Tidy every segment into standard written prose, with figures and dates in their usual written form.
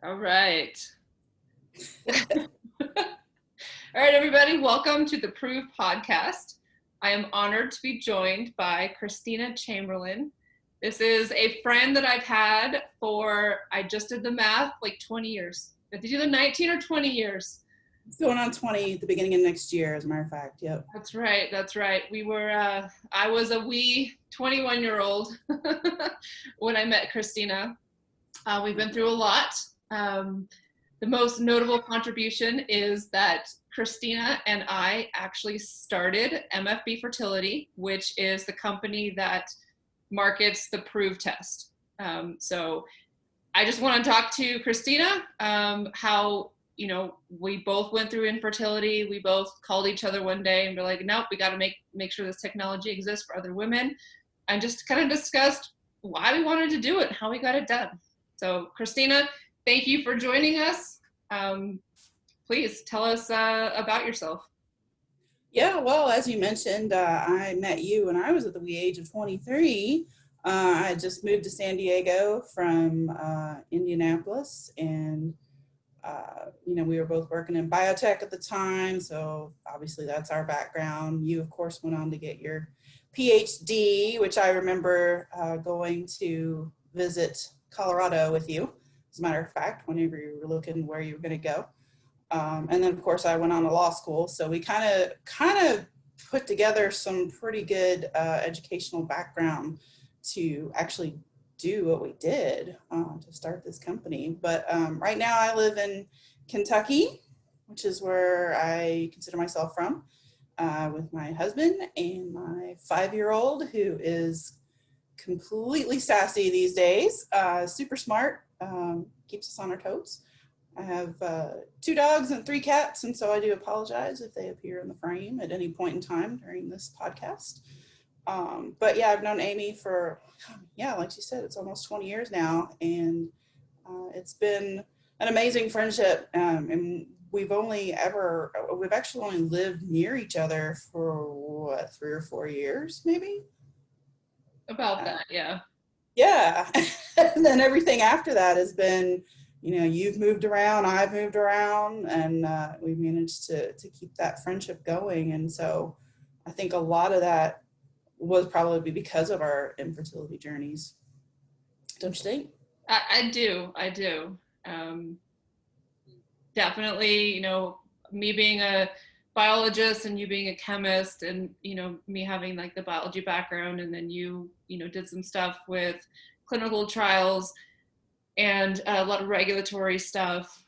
All right. All right, everybody, welcome to the Proov Podcast. I am honored to be joined by Christina Chamberlain. This is a friend that I've had for, I just did the math, like 20 years. Did you do the 19 or 20 years? It's going on 20 at the beginning of next year, as a matter of fact. Yep. That's right. That's right. I was a wee 21-year-old when I met Christina. We've been through a lot. The most notable contribution is that Christina and I actually started MFB Fertility, which is the company that markets the Proov test. So I just want to talk to Christina, how, we both went through infertility. We both called each other one day and we're like, nope, we got to make sure this technology exists for other women, and just kind of discussed why we wanted to do it and how we got it done. So Christina, thank you for joining us. Please tell us about yourself. Yeah, well, as you mentioned, I met you when I was at the wee age of 23. I had just moved to San Diego from Indianapolis, and we were both working in biotech at the time, so obviously that's our background. You, of course, went on to get your PhD, which I remember going to visit Colorado with you, as a matter of fact, whenever you were looking where you were going to go. And then, of course, I went on to law school, so we kind of put together some pretty good educational background to actually do what we did to start this company. But right now I live in Kentucky, which is where I consider myself from, with my husband and my 5-year-old, who is completely sassy these days, super smart, keeps us on our toes. I have 2 dogs and 3 cats, and so I do apologize if they appear in the frame at any point in time during this podcast. But yeah, I've known Amy for, like she said, it's almost 20 years now, and it's been an amazing friendship. And we've actually only lived near each other for 3 or 4 years, maybe. About that, yeah. Yeah, and then everything after that has been, you've moved around, I've moved around, and we've managed to keep that friendship going. And so I think a lot of that was probably because of our infertility journeys. Don't you think? I do. Definitely, me being a biologist and you being a chemist, and, me having like the biology background, and then you did some stuff with clinical trials and a lot of regulatory stuff.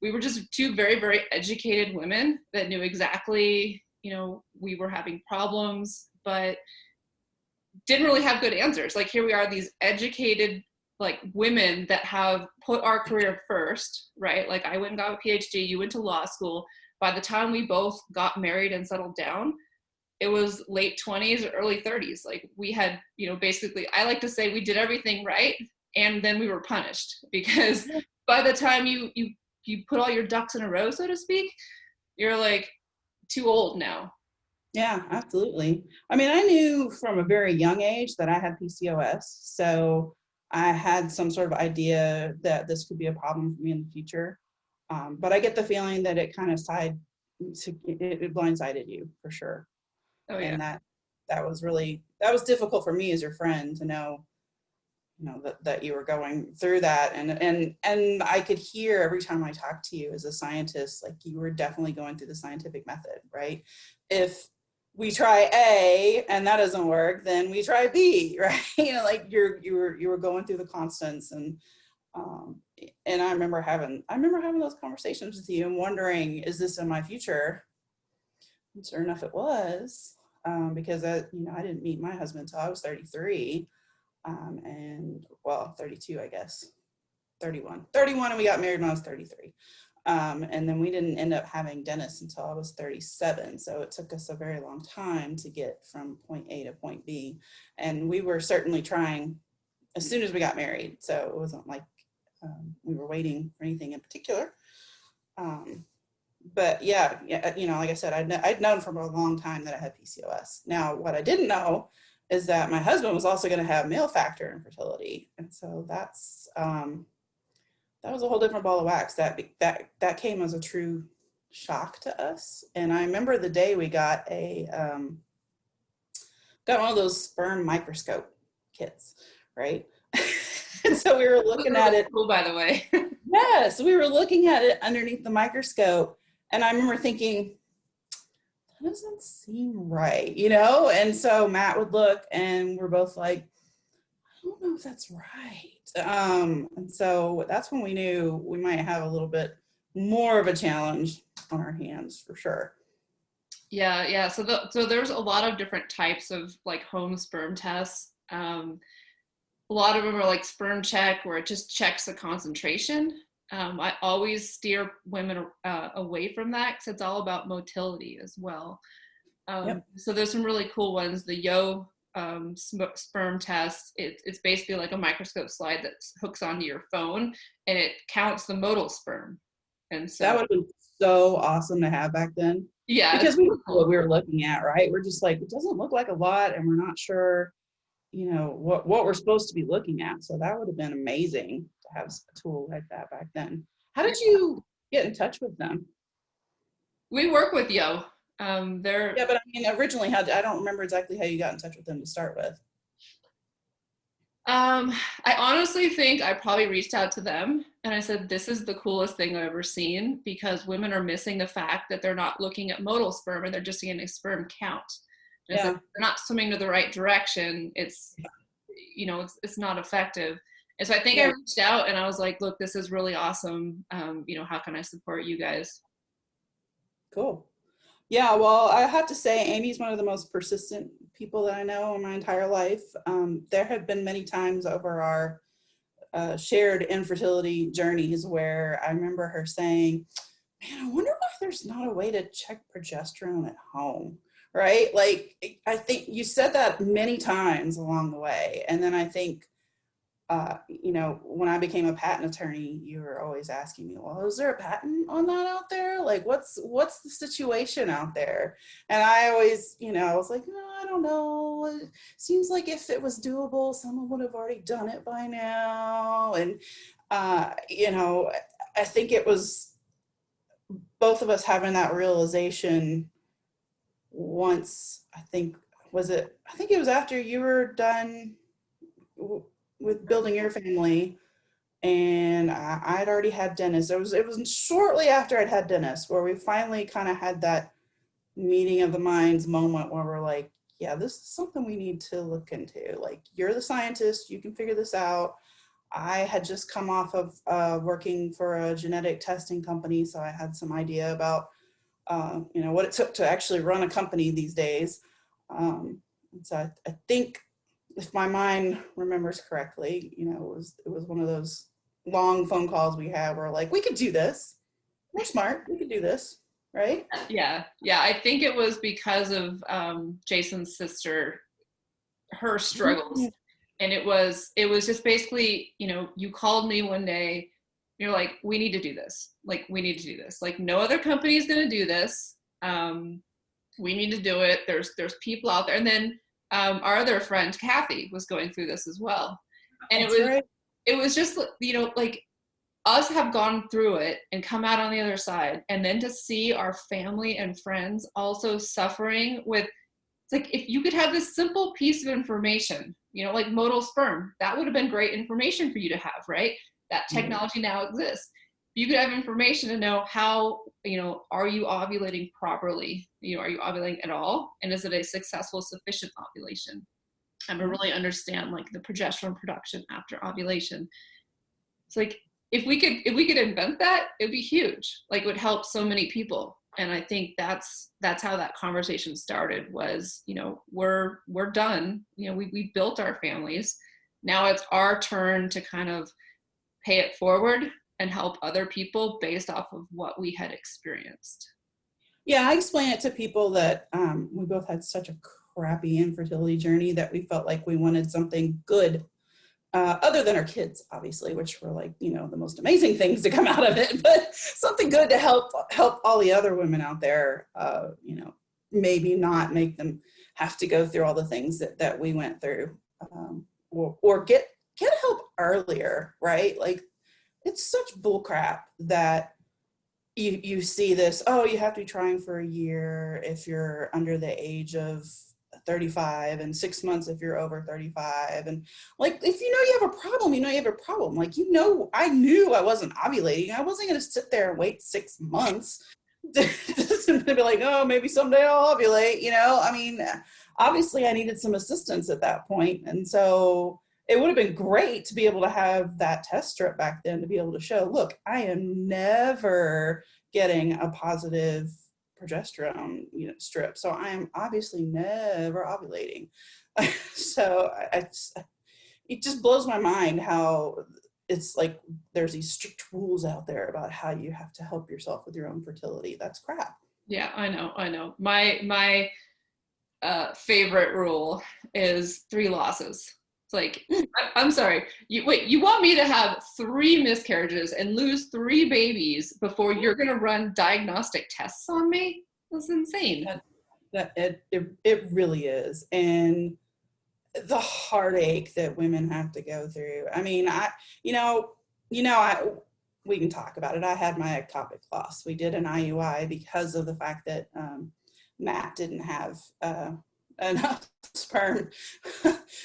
We were just 2 very, very educated women that knew exactly, we were having problems, but didn't really have good answers. Like, here we are, these educated like women that have put our career first, right? Like, I went and got a PhD, you went to law school. By the time we both got married and settled down, it was late 20s, early 30s. Like, we had, basically, I like to say we did everything right, and then we were punished, because by the time you put all your ducks in a row, so to speak, you're like too old now. Yeah, absolutely. I mean, I knew from a very young age that I had PCOS, so I had some sort of idea that this could be a problem for me in the future. But I get the feeling that it kind of it blindsided you for sure. Oh yeah. And that was difficult for me as your friend to know, that you were going through that. And I could hear every time I talked to you as a scientist, like, you were definitely going through the scientific method, right? If we try A and that doesn't work, then we try B, right? Like, you were going through the constants, and I remember having those conversations with you and wondering, is this in my future? And sure enough, it was, because I didn't meet my husband until I was 33, and 32, I guess, 31, and we got married when I was 33. And then we didn't end up having Dennis until I was 37. So it took us a very long time to get from point A to point B. And we were certainly trying as soon as we got married. So it wasn't like we were waiting for anything in particular. But yeah, like I said, I'd known for a long time that I had PCOS. Now, what I didn't know is that my husband was also going to have male factor infertility. And so that's that was a whole different ball of wax. That came as a true shock to us. And I remember the day we got got one of those sperm microscope kits, right? And so we were looking at it. Cool, by the way. Yes, we were looking at it underneath the microscope, and I remember thinking, that doesn't seem right, And so Matt would look, and we're both like, I don't know if that's right. And so that's when we knew we might have a little bit more of a challenge on our hands, for sure. Yeah. So there's a lot of different types of like home sperm tests. A lot of them are like sperm check, where it just checks the concentration. I always steer women away from that, because it's all about motility as well. Yep. So there's some really cool ones. The Yo sperm test, it's basically like a microscope slide that hooks onto your phone, and it counts the motile sperm. And so that would have been so awesome to have back then. Yeah, because we didn't know what we were looking at, right? We're just like, it doesn't look like a lot, and we're not sure, what we're supposed to be looking at. So that would have been amazing to have a tool like that back then. How did you get in touch with them? We work with Yo. Yeah, but I mean, originally, I don't remember exactly how you got in touch with them to start with. I honestly think I probably reached out to them and I said, this is the coolest thing I've ever seen, because women are missing the fact that they're not looking at motile sperm, and they're just getting a sperm count. And Yeah. so they're not swimming to the right direction. It's not effective. And so I think I reached out and I was like, look, this is really awesome. How can I support you guys? Cool. Yeah, well, I have to say, Amy's one of the most persistent people that I know in my entire life. There have been many times over our shared infertility journeys where I remember her saying, man, I wonder why there's not a way to check progesterone at home, right? Like, I think you said that many times along the way. And then I think, when I became a patent attorney, you were always asking me, well, is there a patent on that out there? Like, what's the situation out there? And I always, I was like, no, I don't know. It seems like if it was doable, someone would have already done it by now. And, I think it was both of us having that realization once. I think it was after you were done with building your family, and I'd already had Dennis. It was shortly after I'd had Dennis where we finally kind of had that meeting of the minds moment where we're like, yeah, this is something we need to look into. Like, you're the scientist, you can figure this out. I had just come off of working for a genetic testing company, so I had some idea about what it took to actually run a company these days. And so I think, if my mind remembers correctly, it was one of those long phone calls we had where, like, we could do this. We're smart. We could do this, right? Yeah. I think it was because of Jason's sister, her struggles. Mm-hmm. And it was just basically, you called me one day, you're like, we need to do this. Like, we need to do this. Like, no other company is going to do this. We need to do it. There's people out there. And then our other friend Kathy was going through this as well, and it was just like, us have gone through it and come out on the other side, and then to see our family and friends also suffering with, it's like, if you could have this simple piece of information, like motile sperm, that would have been great information for you to have, right? That technology now exists. You could have information to know how, are you ovulating properly? Are you ovulating at all? And is it a successful, sufficient ovulation? And to really understand, like, the progesterone production after ovulation. It's like, if we could invent that, it'd be huge. Like, it would help so many people. And I think that's how that conversation started, was, we're done. We built our families. Now it's our turn to kind of pay it forward and help other people based off of what we had experienced. Yeah, I explain it to people that we both had such a crappy infertility journey that we felt like we wanted something good, other than our kids, obviously, which were like, the most amazing things to come out of it, but something good to help all the other women out there, maybe not make them have to go through all the things that we went through, or get help earlier, right? Like, it's such bullcrap that you see this, oh, you have to be trying for a year if you're under the age of 35 and 6 months if you're over 35. And like, if you know you have a problem, you know you have a problem. Like, you know, I knew I wasn't ovulating. I wasn't going to sit there and wait 6 months to be like, oh, maybe someday I'll ovulate, you know? I mean, obviously I needed some assistance at that point. And so it would have been great to be able to have that test strip back then to be able to show, look, I am never getting a positive progesterone, you know, strip. So I am obviously never ovulating. So it just blows my mind how it's like there's these strict rules out there about how you have to help yourself with your own fertility. That's crap. Yeah, I know. My favorite rule is 3 losses. It's like, I'm sorry, you want me to have 3 miscarriages and lose 3 babies before you're going to run diagnostic tests on me? That's insane. It really is. And the heartache that women have to go through. I mean, we can talk about it. I had my ectopic loss. We did an IUI because of the fact that Matt didn't have enough sperm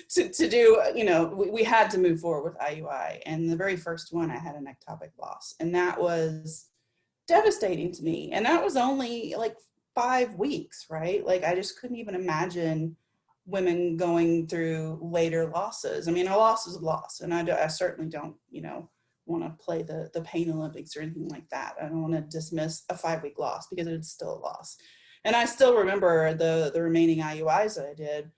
to do, you know, we had to move forward with IUI. And the very first one, I had an ectopic loss. And that was devastating to me. And that was only like 5 weeks, right? Like, I just couldn't even imagine women going through later losses. I mean, a loss is a loss. And I certainly don't, you know, want to play the pain Olympics or anything like that. I don't want to dismiss a 5-week loss because it's still a loss. And I still remember the remaining IUIs that I did.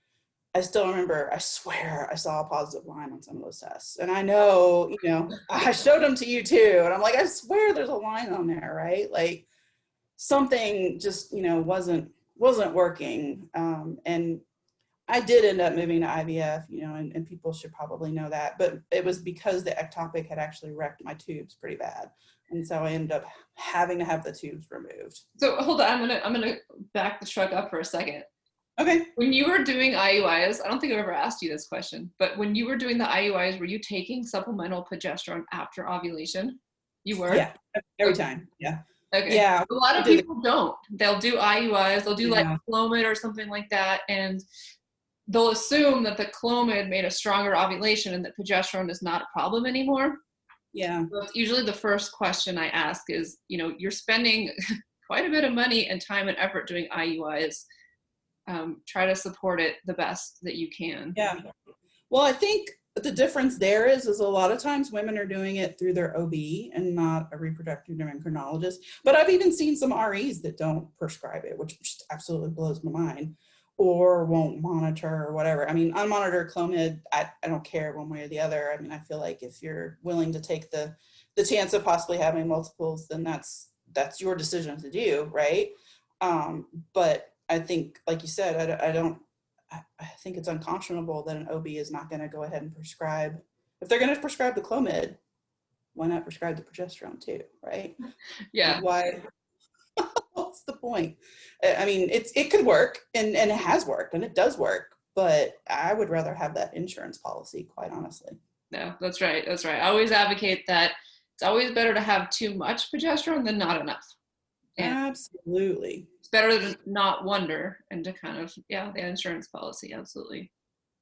I still remember, I swear I saw a positive line on some of those tests. And I know, you know, I showed them to you too. And I'm like, I swear there's a line on there, right? Like, something just, you know, wasn't working. And I did end up moving to IVF, you know, and people should probably know that, but it was because the ectopic had actually wrecked my tubes pretty bad. And so I ended up having to have the tubes removed. So hold on, I'm gonna back the truck up for a second. Okay. When you were doing IUIs, I don't think I've ever asked you this question, but when you were doing the IUIs, were you taking supplemental progesterone after ovulation? You were? Yeah, every time. Yeah. Okay. Yeah. A lot of people don't. They'll do IUIs, they'll do like Clomid or something like that, and they'll assume that the Clomid made a stronger ovulation and that progesterone is not a problem anymore. Yeah. So it's usually the first question I ask is, you know, you're spending quite a bit of money and time and effort doing IUIs. Try to support it the best that you can. Yeah. Well, I think the difference there is a lot of times women are doing it through their OB and not a reproductive endocrinologist. But I've even seen some REs that don't prescribe it, which just absolutely blows my mind, or won't monitor or whatever. I mean, unmonitored Clomid, I don't care one way or the other. I mean, I feel like if you're willing to take the chance of possibly having multiples, then that's your decision to do, right? But I think, like you said, I think it's unconscionable that an OB is not going to go ahead and prescribe. If they're going to prescribe the Clomid, why not prescribe the progesterone too, right? Yeah. Why? What's the point? I mean, it could work, and it has worked, and it does work, but I would rather have that insurance policy, quite honestly. Yeah, that's right. I always advocate that it's always better to have too much progesterone than not enough. And absolutely. It's better to not wonder and to kind of, the insurance policy, absolutely.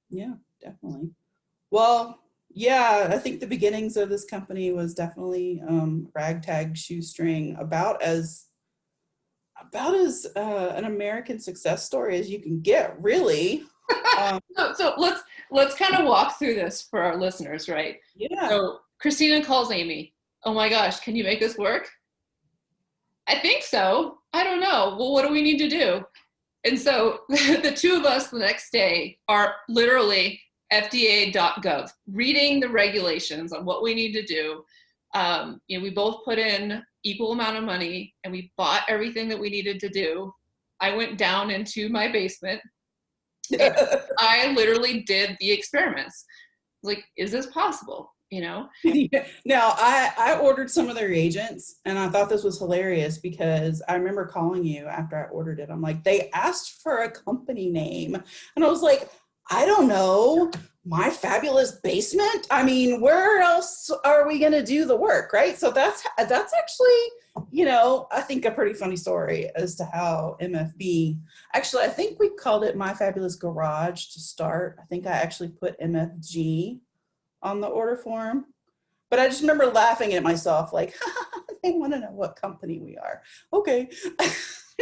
Yeah, definitely. Well, yeah, I think the beginnings of this company was definitely ragtag shoestring, about as an American success story as you can get, really. So let's kind of walk through this for our listeners, right? Yeah. So Christina calls Amy. Oh my gosh, can you make this work? I think so. I don't know. Well, what do we need to do? And so the two of us the next day are literally FDA.gov, reading the regulations on what we need to do. We both put in equal amount of money and we bought everything that we needed to do. I went down into my basement. I literally did the experiments. Like, is this possible? You know? Now, I ordered some of their reagents, and I thought this was hilarious because I remember calling you after I ordered it. I'm like, they asked for a company name. And I was like, I don't know. my fabulous basement? I mean, where else are we going to do the work, right? So that's actually, I think a pretty funny story as to how MFB, actually, I think we called it My Fabulous Garage to start. I think I actually put MFG on the order form. But I just remember laughing at myself like, they want to know what company we are. Okay.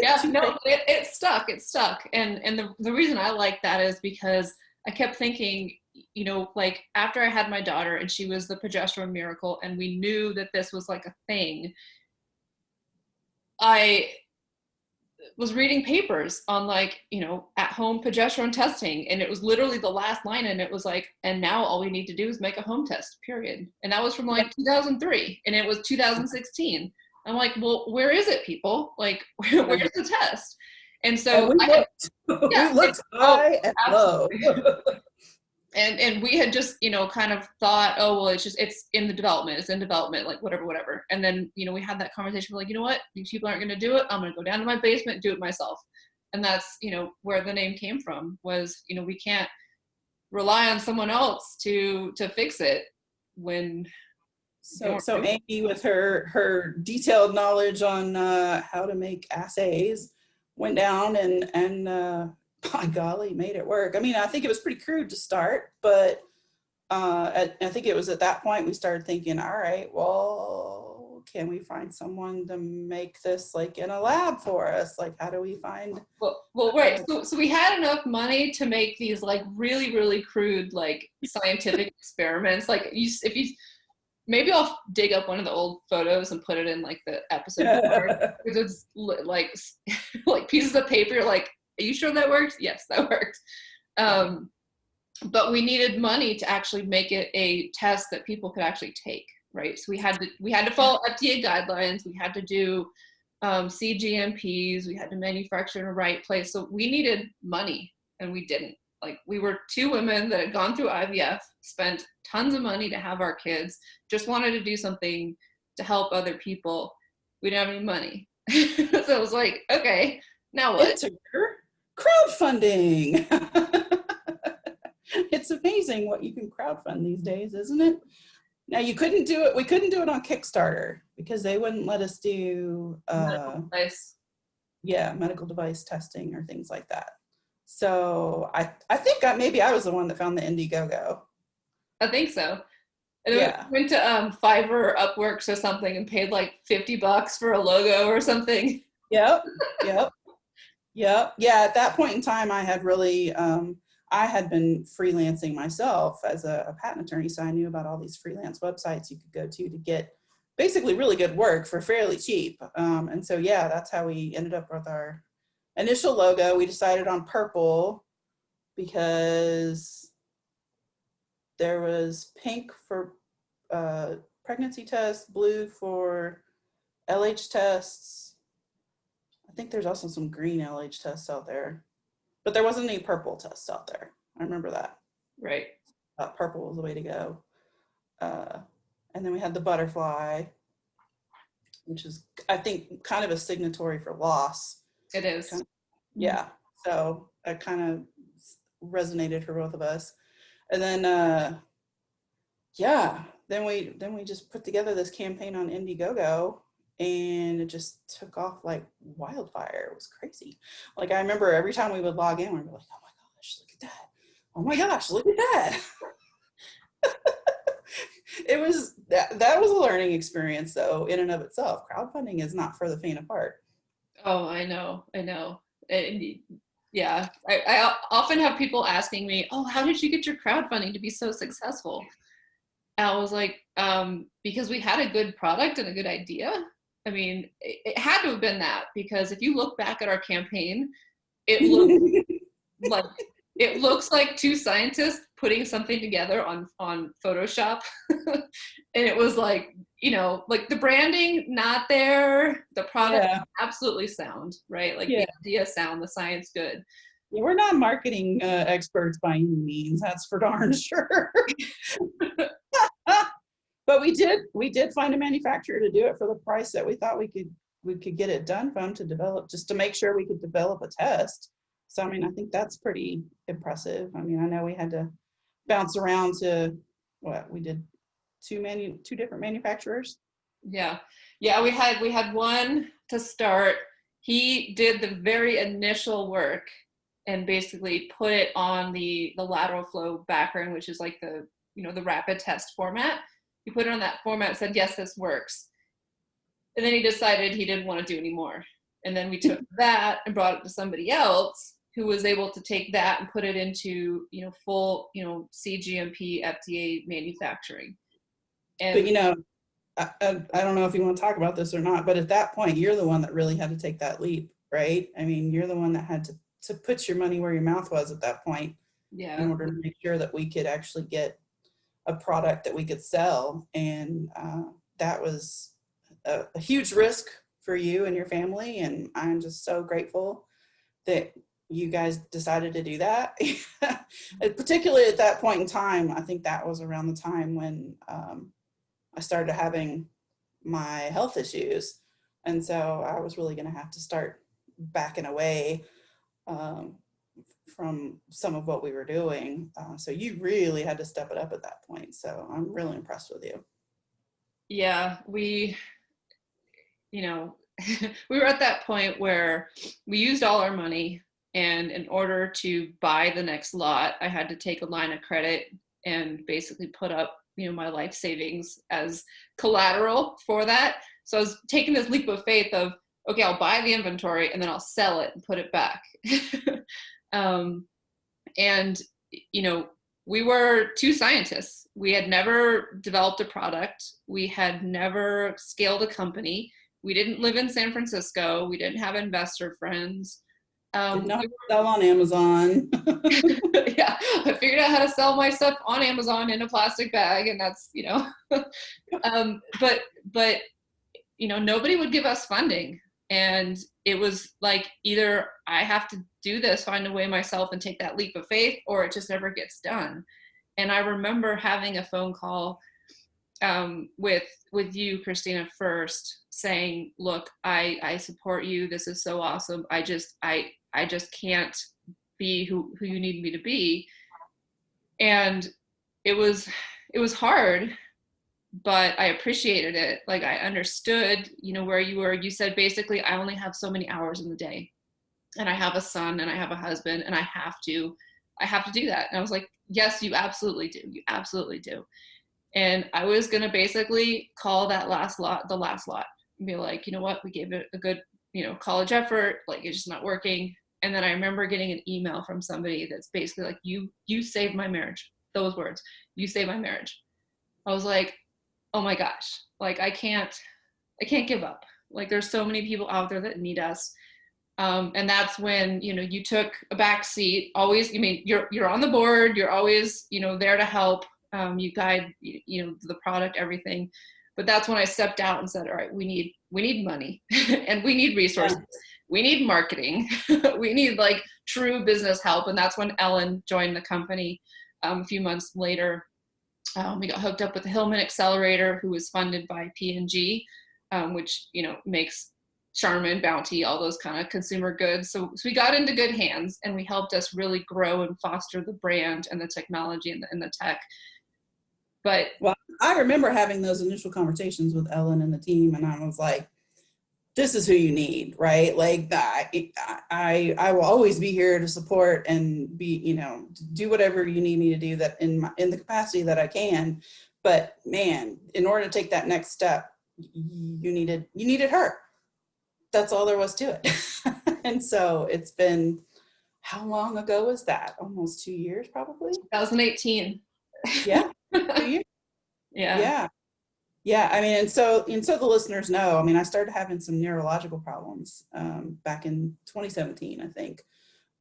Yeah, no, it stuck. It stuck. And the reason I like that is because I kept thinking, like after I had my daughter and she was the progesterone miracle and we knew that this was like a thing, I was reading papers on like, at home progesterone testing. And it was literally the last line. And it was like, and now all we need to do is make a home test, period. And that was from like 2003 and it was 2016. I'm like, well, where is it, people? Like, where's the test? And so we looked high and low. And we had just, kind of thought, oh, well, it's in development, like whatever. And then, we had that conversation, we're like, you know what, these people aren't going to do it. I'm going to go down to my basement and do it myself. And that's, where the name came from was, we can't rely on someone else to fix it when. So Amy, with her detailed knowledge on how to make assays, went down and by golly, made it work. I mean, I think it was pretty crude to start, but I think it was at that point we started thinking, all right, well, can we find someone to make this like in a lab for us? Like, how do we find? Well, right. So we had enough money to make these like really, really crude, like scientific experiments. Like maybe I'll dig up one of the old photos and put it in like the episode because it's like pieces of paper. Like, are you sure that worked? Yes, that worked. But we needed money to actually make it a test that people could actually take, right? So we had to follow FDA guidelines. We had to do CGMPs. We had to manufacture in the right place. So we needed money, and we didn't. Like, we were two women that had gone through IVF, spent tons of money to have our kids, just wanted to do something to help other people. We didn't have any money. So it was like, okay, now what? Crowdfunding. It's amazing what you can crowdfund these days, isn't it? Now we couldn't do it on Kickstarter because they wouldn't let us do medical device testing or things like that. So I think maybe I was the one that found the Indiegogo. I think so. And we went to Fiverr or Upworks or something and paid like $50 for a logo or something. Yep. Yeah, at that point in time, I had really, I had been freelancing myself as a patent attorney, so I knew about all these freelance websites you could go to get basically really good work for fairly cheap. And so, that's how we ended up with our initial logo. We decided on purple because there was pink for pregnancy tests, blue for LH tests. I think there's also some green LH tests out there, but there wasn't any purple tests out there. I remember that. Right. Purple was the way to go. And then we had the butterfly, which is, I think, kind of a signatory for loss. It is. Yeah. So it kind of resonated for both of us. And then, then we just put together this campaign on Indiegogo. And it just took off like wildfire. It was crazy. Like, I remember every time we would log in, we'd be like, oh my gosh, look at that. Oh my gosh, look at that. It was, that was a learning experience though, in and of itself. Crowdfunding is not for the faint of heart. Oh, I know. And yeah, I often have people asking me, oh, how did you get your crowdfunding to be so successful? And I was like, because we had a good product and a good idea. I mean, it had to have been that, because if you look back at our campaign, it looks like two scientists putting something together on Photoshop. And it was like, like the branding, not there, the product absolutely sound, right? Like the idea sound, the science good. Yeah, we're not marketing experts by any means, that's for darn sure. But we did find a manufacturer to do it for the price that we thought we could get it done from, just to make sure we could develop a test. So, I mean, I think that's pretty impressive. I mean, I know we had to bounce around to what we did, two different manufacturers. Yeah. Yeah, we had one to start. He did the very initial work and basically put it on the lateral flow background, which is like the, the rapid test format. He put it on that format, said, yes, this works. And then he decided he didn't want to do any more. And then we took that and brought it to somebody else who was able to take that and put it into, full, CGMP FDA manufacturing. And but I don't know if you want to talk about this or not, but at that point, you're the one that really had to take that leap, right? I mean, you're the one that had to put your money where your mouth was at that point. Yeah. In order to make sure that we could actually get a product that we could sell. And that was a huge risk for you and your family. And I'm just so grateful that you guys decided to do that. Particularly at that point in time, I think that was around the time when I started having my health issues. And so I was really going to have to start backing away from some of what we were doing. So you really had to step it up at that point. So I'm really impressed with you. Yeah, we were at that point where we used all our money, and in order to buy the next lot, I had to take a line of credit and basically put up, my life savings as collateral for that. So I was taking this leap of faith of, okay, I'll buy the inventory and then I'll sell it and put it back. And, we were two scientists. We had never developed a product. We had never scaled a company. We didn't live in San Francisco. We didn't have investor friends. Did not sell on Amazon. Yeah, I figured out how to sell my stuff on Amazon in a plastic bag, and that's, but nobody would give us funding. And it was like, either I have to do this, find a way myself and take that leap of faith, or it just never gets done. And I remember having a phone call with you, Christina, first, saying, look, I support you. This is so awesome. I just can't be who you need me to be. And it was hard, but I appreciated it. Like, I understood, where you were. You said, basically, I only have so many hours in the day, and I have a son and I have a husband, and I have to do that. And I was like, yes, you absolutely do. You absolutely do. And I was going to basically call that last lot the last lot and be like, you know what, we gave it a good, college effort. Like, it's just not working. And then I remember getting an email from somebody that's basically like, you saved my marriage. Those words, you saved my marriage. I was like, oh my gosh, like, I can't give up. Like, there's so many people out there that need us. And that's when, you took a back seat. Always, you're on the board, you're always, there to help. You guide, the product, everything. But that's when I stepped out and said, all right, we need money and we need resources. Yeah. We need marketing. We need like true business help. And that's when Ellen joined the company a few months later. We got hooked up with the Hillman Accelerator, who was funded by P&G, which, makes Charmin, Bounty, all those kind of consumer goods. So we got into good hands, and we helped us really grow and foster the brand and the technology and the tech. But well, I remember having those initial conversations with Ellen and the team, and I was like, this is who you need, right? Like, I will always be here to support and be, do whatever you need me to do that in the capacity that I can. But man, in order to take that next step, you needed her. That's all there was to it. And so it's been, how long ago was that? Almost 2 years, probably? 2018. Yeah. 2 years. Yeah. Yeah. I mean, and so the listeners know, I mean, I started having some neurological problems back in 2017, I think.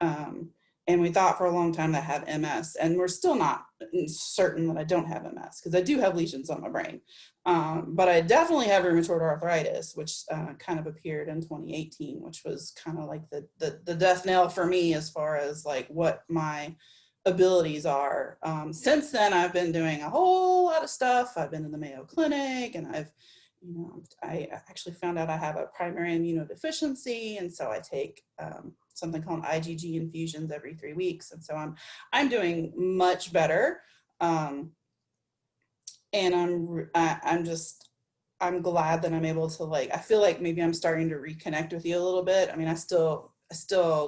And we thought for a long time that I had MS, and we're still not certain that I don't have MS, because I do have lesions on my brain. But I definitely have rheumatoid arthritis, which kind of appeared in 2018, which was kind of like the death knell for me as far as like what my abilities are. Since then, I've been doing a whole lot of stuff. I've been in the Mayo Clinic, and I've, I actually found out I have a primary immunodeficiency, and so I take something called IgG infusions every 3 weeks, and so I'm doing much better, and I'm glad that I'm able to, like, I feel like maybe I'm starting to reconnect with you a little bit. I mean, I still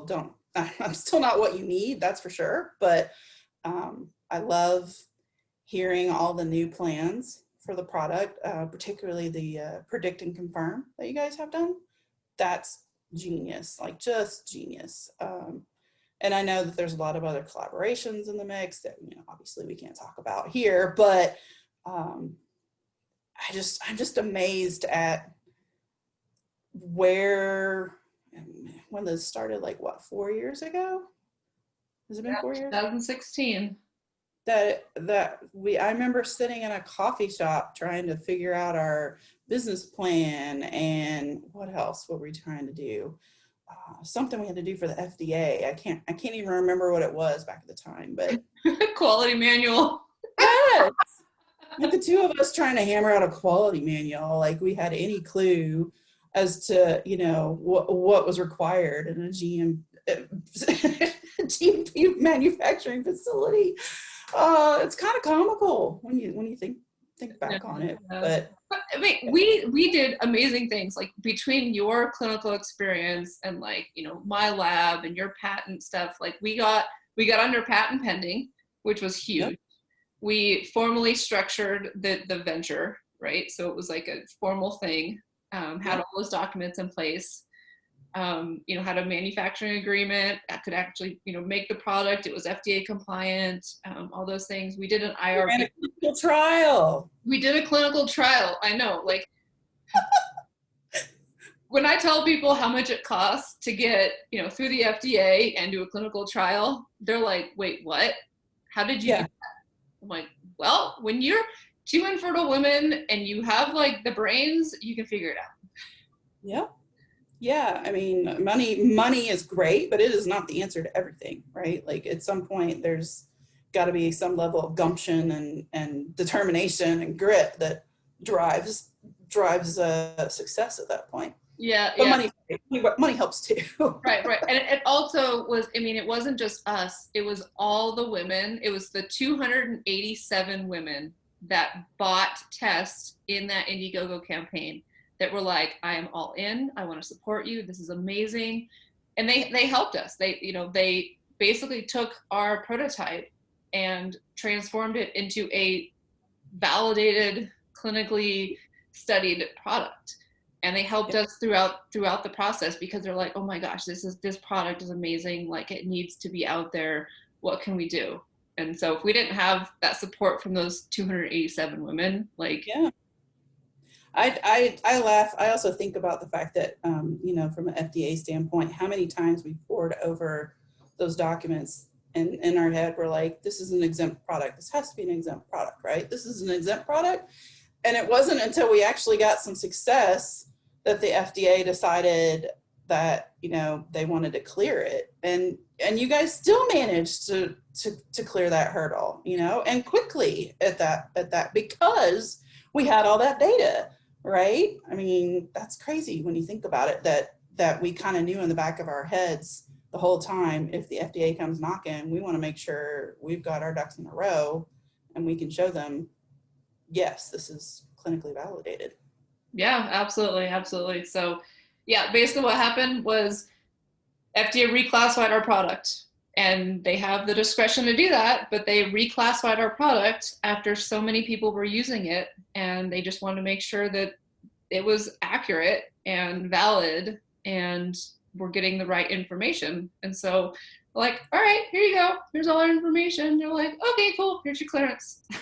don't, I'm still not what you need, that's for sure, but I love hearing all the new plans for the product, particularly the predict and confirm that you guys have done. That's genius, like just genius. And I know that there's a lot of other collaborations in the mix that, obviously we can't talk about here, but I'm just amazed at when this started, like what, 4 years ago? Has it been 4 years? 2016. I remember sitting in a coffee shop trying to figure out our business plan, and what else were we trying to do? Something we had to do for the FDA. I can't even remember what it was back at the time, but quality manual. yes, like the two of us trying to hammer out a quality manual, like we had any clue as to what was required in a GMP manufacturing facility. It's kind of comical when you think back on it. But I mean, we did amazing things, like between your clinical experience and my lab and your patent stuff. Like we got under patent pending, which was huge. Yep. We formally structured the venture, right? So it was like a formal thing. Had all those documents in place. Had a manufacturing agreement that could actually, make the product. It was FDA compliant, all those things. We did an IRB. And a clinical trial. We did a clinical trial. I know, like, when I tell people how much it costs to get, through the FDA and do a clinical trial, they're like, wait, what? How did you do that? I'm like, well, when you're 2 infertile women and you have like the brains, you can figure it out. Yeah. Yeah, I mean, money is great, but it is not the answer to everything, right? Like at some point, there's got to be some level of gumption and determination and grit that drives success at that point. Yeah, but money helps too. Right. And it also was, I mean, it wasn't just us. It was all the women. It was the 287 women that bought tests in that Indiegogo campaign that were like, I am all in. I want to support you. This is amazing. And they helped us. They basically took our prototype and transformed it into a validated, clinically studied product. And they helped us throughout the process, because they're like, oh my gosh, this product is amazing. Like, it needs to be out there. What can we do? And so if we didn't have that support from those 287 women, like, yeah. I laugh. I also think about the fact that, from an FDA standpoint, how many times we poured over those documents, and in our head, we're like, this is an exempt product. This has to be an exempt product, right? This is an exempt product. And it wasn't until we actually got some success that the FDA decided that, they wanted to clear it. And you guys still managed to clear that hurdle, and quickly at that, because we had all that data. Right? I mean, that's crazy when you think about it, that we kind of knew in the back of our heads the whole time, if the FDA comes knocking, we want to make sure we've got our ducks in a row and we can show them, yes, this is clinically validated. Yeah, absolutely. Absolutely. So yeah, basically what happened was FDA reclassified our product, and they have the discretion to do that, but they reclassified our product after so many people were using it, and they just wanted to make sure that it was accurate and valid and we're getting the right information. And so like, all right, here you go. Here's all our information. They're like, okay, cool. Here's your clearance. I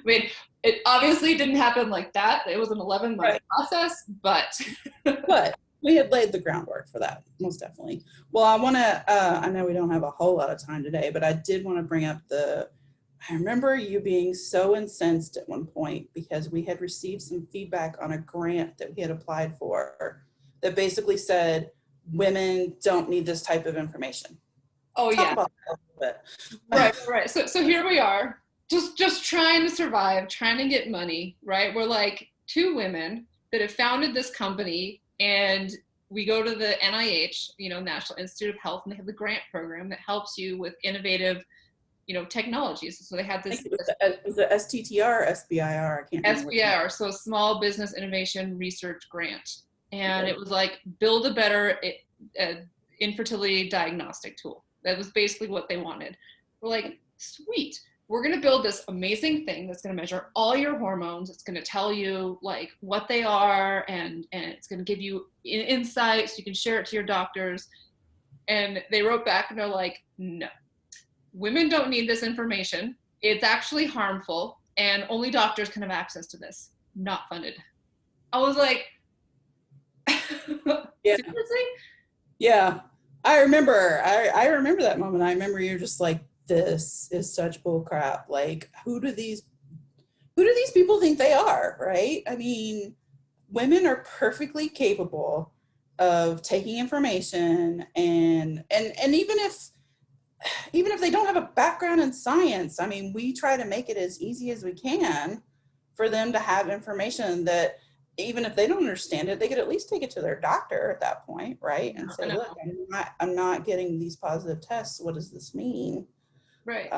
mean, it obviously didn't happen like that. It was an 11-month process, but we had laid the groundwork for that, most definitely. Well, I know we don't have a whole lot of time today, but I did want to bring up I remember you being so incensed at one point because we had received some feedback on a grant that we had applied for that basically said women don't need this type of information. Oh, Talk about that a little bit. Right. So here we are, just trying to survive, trying to get money, right? We're like 2 women that have founded this company, and we go to the NIH, National Institute of Health, and they have the grant program that helps you with innovative, technologies. So they had this. Was it STTR or SBIR? I can't remember. SBIR, so Small Business Innovation Research Grant. And it was like, build a better infertility diagnostic tool. That was basically what they wanted. We're like, sweet. We're going to build this amazing thing that's going to measure all your hormones. It's going to tell you like what they are, and it's going to give you insights. So you can share it to your doctors. And they wrote back and they're like, no, women don't need this information. It's actually harmful, and only doctors can have access to this. Not funded. I was like, yeah. Seriously? Yeah. I remember that moment. I remember you're just like, this is such bull crap. Like, who do these people think they are, right? I mean, women are perfectly capable of taking information and even if they don't have a background in science, I mean, we try to make it as easy as we can for them to have information that even if they don't understand it, they could at least take it to their doctor at that point, right? And say, look, I'm not getting these positive tests. What does this mean? Right.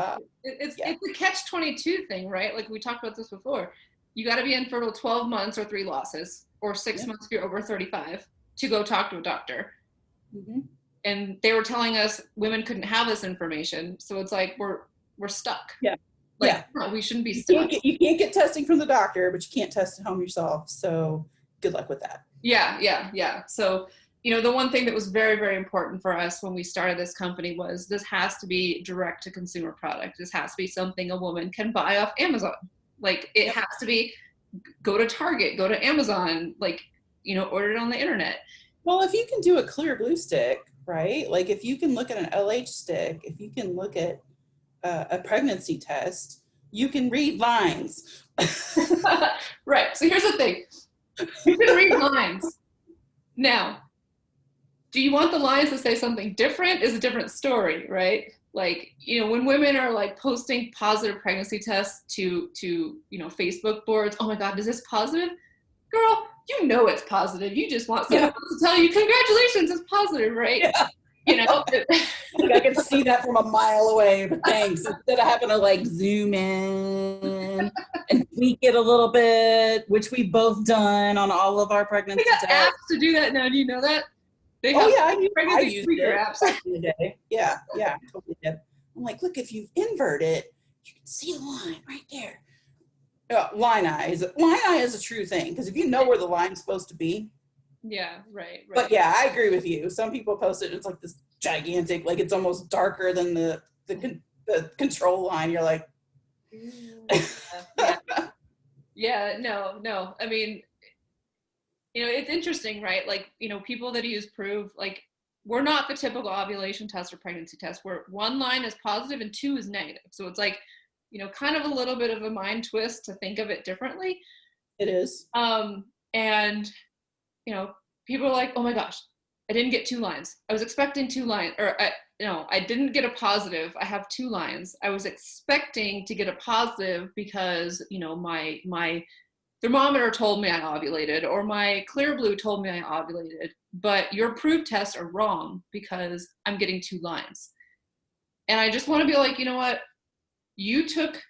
It's a catch-22 thing, right? Like we talked about this before. You got to be infertile 12 months or 3 losses, or 6 months if you're over 35 to go talk to a doctor. Mm-hmm. And they were telling us women couldn't have this information. So it's like, we're stuck. Yeah. Like, no, we shouldn't be stuck. You can't get testing from the doctor, but you can't test at home yourself. So good luck with that. Yeah. So, the one thing that was very, very important for us when we started this company was this has to be direct to consumer product. This has to be something a woman can buy off Amazon. Like it has to be, go to Target, go to Amazon, like, order it on the internet. Well, if you can do a clear blue stick, right? Like if you can look at an LH stick, if you can look at a pregnancy test, you can read lines. Right. So here's the thing. You can read lines. Now, do you want the lines to say something different? Is a different story, right? Like, when women are like posting positive pregnancy tests to Facebook boards, oh my God, is this positive? Girl, it's positive. You just want someone else to tell you, congratulations, it's positive, right? Yeah. Like I can see that from a mile away, but thanks. Instead of having to like zoom in and tweak it a little bit, which we've both done on all of our pregnancy tests. They got apps to do that now. Do you know that? I used it apps back in the day. Yeah, I totally did. I'm like, look, if you invert it, you can see the line right there. Line eye is a true thing, because if you know where the line's supposed to be. Yeah, right. But yeah, I agree with you. Some people post it, it's like this gigantic, like it's almost darker than the control line. You're like, no. I mean, it's interesting, right? Like, people that use Proov, like, we're not the typical ovulation test or pregnancy test where 1 line is positive and 2 is negative. So it's like, kind of a little bit of a mind twist to think of it differently. It is. And, people are like, oh my gosh, I didn't get 2 lines. I was expecting 2 lines, or I didn't get a positive. I have 2 lines. I was expecting to get a positive because, my thermometer told me I ovulated, or my Clearblue told me I ovulated, but your Proov tests are wrong because I'm getting 2 lines. And I just want to be like, you know what? You took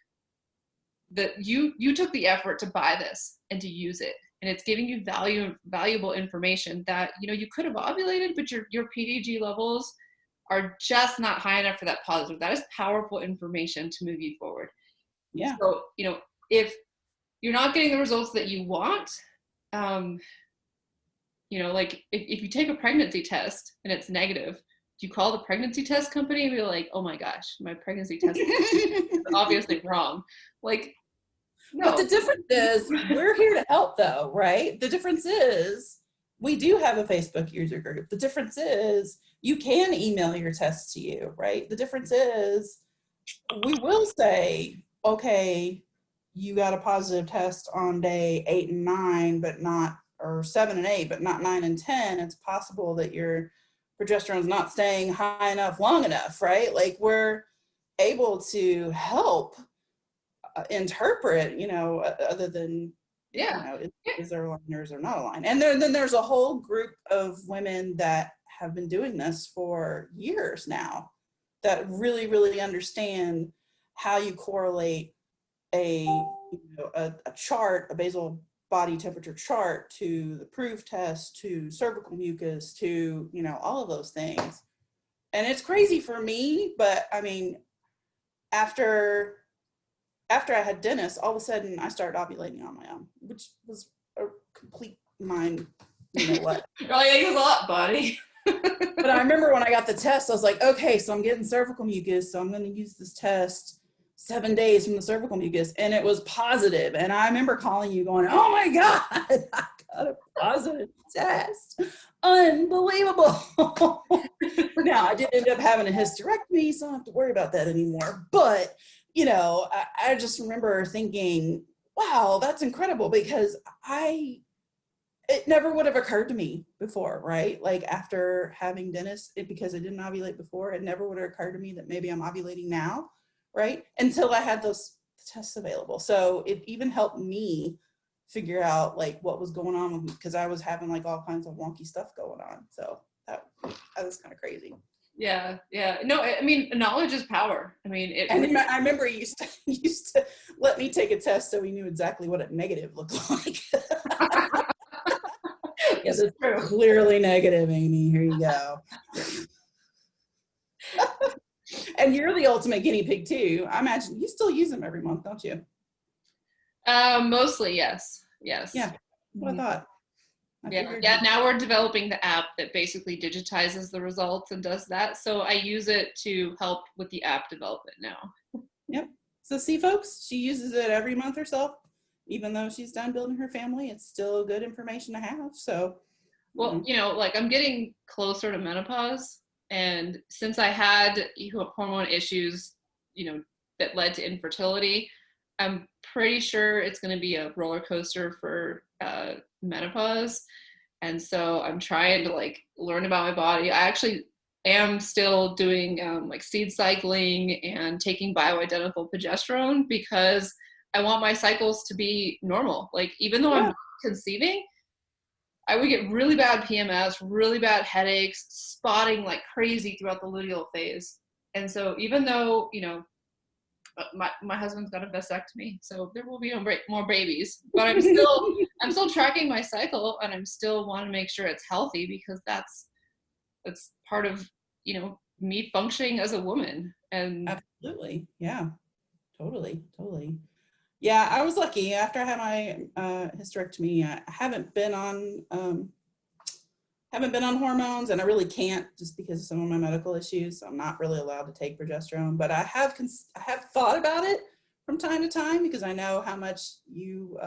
the effort to buy this and to use it. And it's giving you valuable information that, you could have ovulated, but your PDG levels are just not high enough for that positive. That is powerful information to move you forward. Yeah. So, if you're not getting the results that you want, like if you take a pregnancy test and it's negative, do you call the pregnancy test company and be like, oh my gosh, my pregnancy test is obviously wrong? Like, no. But the difference is we're here to help though, right? The difference is we do have a Facebook user group. The difference is you can email your tests to you, right? The difference is we will say, okay, you got a positive test on day 8 and 9, but not, or 7 and 8, but not 9 and 10. It's possible that your progesterone is not staying high enough long enough, right? Like we're able to help interpret, other than Yeah. You know, is there a line or is there not a line? And then there's a whole group of women that have been doing this for years now that really, really understand how you correlate a chart, a basal body temperature chart, to the Proov test, to cervical mucus, to, you know, all of those things. And it's crazy for me, but I mean, after I had Dennis, all of a sudden I started ovulating on my own, which was a complete mind, you know what. Oh, yeah, you a lot, buddy. But I remember when I got the test, I was like, okay, so I'm getting cervical mucus, so I'm going to use this test 7 days from the cervical mucus, and it was positive. And I remember calling you going, oh my God, I got a positive test. Unbelievable. Now, I did end up having a hysterectomy, so I don't have to worry about that anymore. But, you know, I just remember thinking, wow, that's incredible, because it never would have occurred to me before, right? Like after having Dennis, because I didn't ovulate before, it never would have occurred to me that maybe I'm ovulating now, right? Until I had those tests available. So it even helped me figure out like what was going on with me, because I was having like all kinds of wonky stuff going on. So that was kind of crazy. Yeah. No, I mean, knowledge is power. I mean, I remember he used to let me take a test so he knew exactly what a negative looked like. Yeah, that's clearly negative, Amy. Here you go. And you're the ultimate guinea pig too. I imagine you still use them every month, don't you? Mostly, yes. Yeah, what I thought. Yeah. Now we're developing the app that basically digitizes the results and does that. So I use it to help with the app development now. Yep. So see, folks, she uses it every month or so. Even though she's done building her family, it's still good information to have. So, well, you know, like I'm getting closer to menopause, and since I had hormone issues, you know, that led to infertility, I'm pretty sure it's going to be a roller coaster for menopause. And so I'm trying to like learn about my body. I actually am still doing like seed cycling and taking bioidentical progesterone, because I want my cycles to be normal. Like even though I'm conceiving, I would get really bad PMS, really bad headaches, spotting like crazy throughout the luteal phase. And so even though, you know, my husband's got a vasectomy, so there will be no more babies, but I'm still tracking my cycle, and I'm still want to make sure it's healthy, because that's part of, you know, me functioning as a woman. And absolutely. Yeah, totally. Yeah, I was lucky. After I had my hysterectomy, I haven't been on hormones, and I really can't, just because of some of my medical issues. So I'm not really allowed to take progesterone, but I have thought about it from time to time, because I know how much you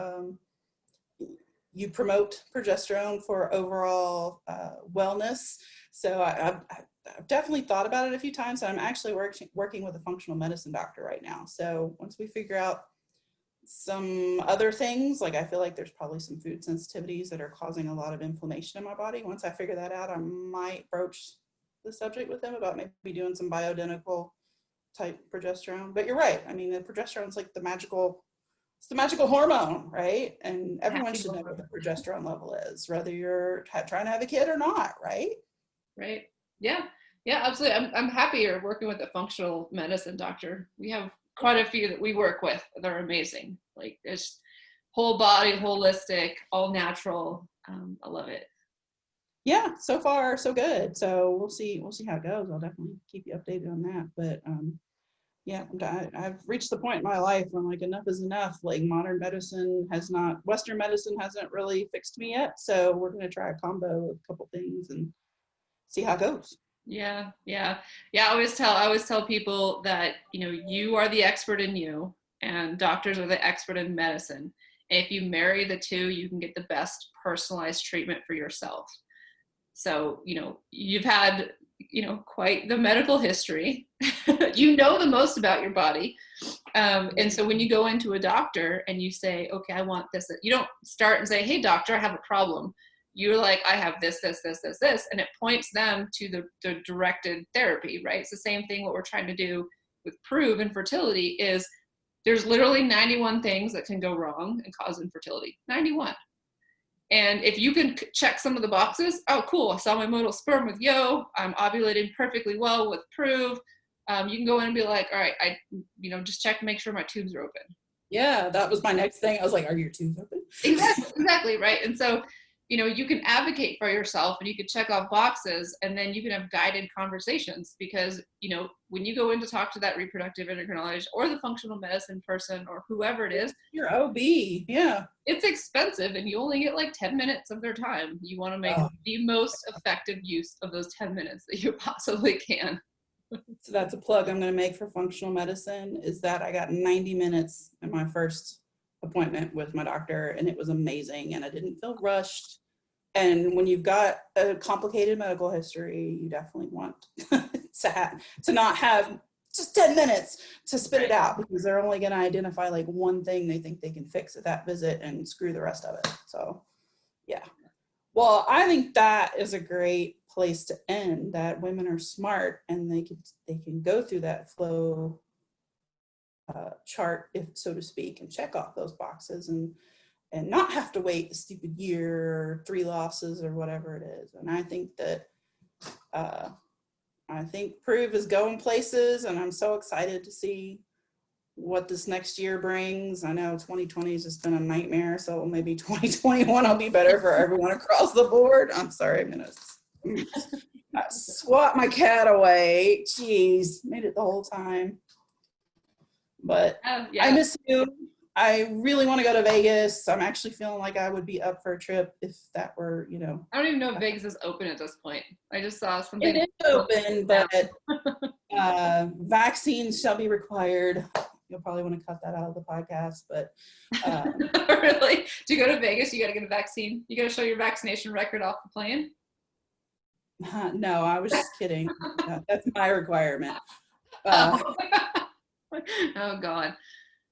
promote progesterone for overall wellness. So I've definitely thought about it a few times. I'm actually working with a functional medicine doctor right now. So once we figure out some other things, like I feel like there's probably some food sensitivities that are causing a lot of inflammation in my body. Once I figure that out, I might broach the subject with them about maybe doing some bioidentical type progesterone. But you're right. I mean, the progesterone is like the magical hormone, right? And everyone should know what the progesterone level is, whether you're trying to have a kid or not, right? Right. Yeah, absolutely. I'm happy you're working with a functional medicine doctor. We have quite a few that we work with. They're amazing. Like it's whole body, holistic, all natural. I love it. Yeah, so far so good. So we'll see how it goes. I'll definitely keep you updated on that. But yeah, I've reached the point in my life where I'm like, enough is enough. Like Western medicine hasn't really fixed me yet. So we're going to try a combo of a couple things and see how it goes. Yeah. I always tell people that, you know, you are the expert in you, and doctors are the expert in medicine. And if you marry the two, you can get the best personalized treatment for yourself. So, you know, you've had, you know, quite the medical history. You know the most about your body. And so when you go into a doctor and you say, okay, I want this, you don't start and say, hey, doctor, I have a problem. You're like, I have this, and it points them to the directed therapy, right? It's the same thing what we're trying to do with Proov Infertility is There's literally 91 things that can go wrong and cause infertility. 91. And if you can check some of the boxes, oh, cool, I saw my motile sperm with Yo, I'm ovulating perfectly well with Proov. You can go in and be like, all right, just check to make sure my tubes are open. Yeah, that was my next thing. I was like, are your tubes open? Exactly, right? And so, you can advocate for yourself and you can check off boxes, and then you can have guided conversations because, when you go in to talk to that reproductive endocrinologist or the functional medicine person or whoever it is, your OB, yeah. It's expensive and you only get like 10 minutes of their time. You want to make the most effective use of those 10 minutes that you possibly can. So that's a plug I'm going to make for functional medicine, is that I got 90 minutes in my first appointment with my doctor, and it was amazing, and I didn't feel rushed. And when you've got a complicated medical history, you definitely want to not have just 10 minutes to spit it out, because they're only going to identify like one thing they think they can fix at that visit and screw the rest of it. So yeah. Well, I think that is a great place to end, that women are smart and they can go through that flow chart, if so to speak, and check off those boxes and not have to wait the stupid year or 3 losses or whatever it is. And I think that Proov is going places, and I'm so excited to see what this next year brings. I know 2020 has just been a nightmare, so maybe 2021 will be better for everyone across the board. I'm sorry, I'm gonna swat my cat away. Jeez, made it the whole time. But yeah. I miss you. I really want to go to Vegas. I'm actually feeling like I would be up for a trip if that were, I don't even know if Vegas is open at this point. I just saw something. It is open, but vaccines shall be required. You'll probably want to cut that out of the podcast, but really? To go to Vegas, you got to get a vaccine. You got to show your vaccination record off the plane. No, I was just kidding. That's my requirement. Oh God.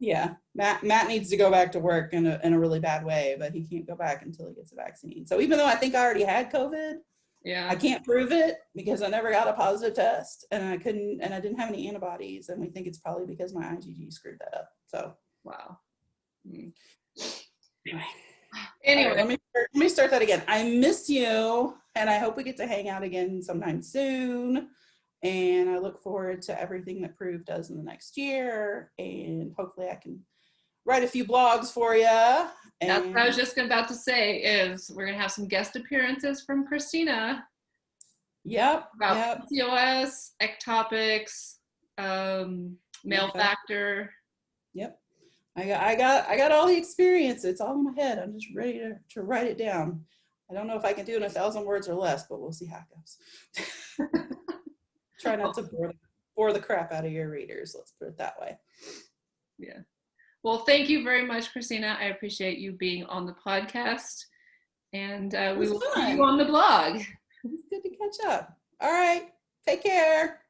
Yeah, Matt needs to go back to work in a really bad way, but he can't go back until he gets a vaccine. So even though I think I already had COVID, I can't prove it because I never got a positive test, and I didn't have any antibodies, and we think it's probably because my IgG screwed that up. So wow. Anyway, right, let me start that again. I miss you, and I hope we get to hang out again sometime soon. And I look forward to everything that Proov does in the next year, and hopefully I can write a few blogs for you. That's what I was just about to say, is we're gonna have some guest appearances from Christina. Yep. About PCOS, ectopics, male factor. Yep. I got all the experience. It's all in my head. I'm just ready to write it down. I don't know if I can do it in 1,000 words or less, but we'll see how it goes. Try not to bore the crap out of your readers. Let's put it that way. Yeah. Well, thank you very much, Christina. I appreciate you being on the podcast, and we will see you on the blog. It's good to catch up. All right. Take care.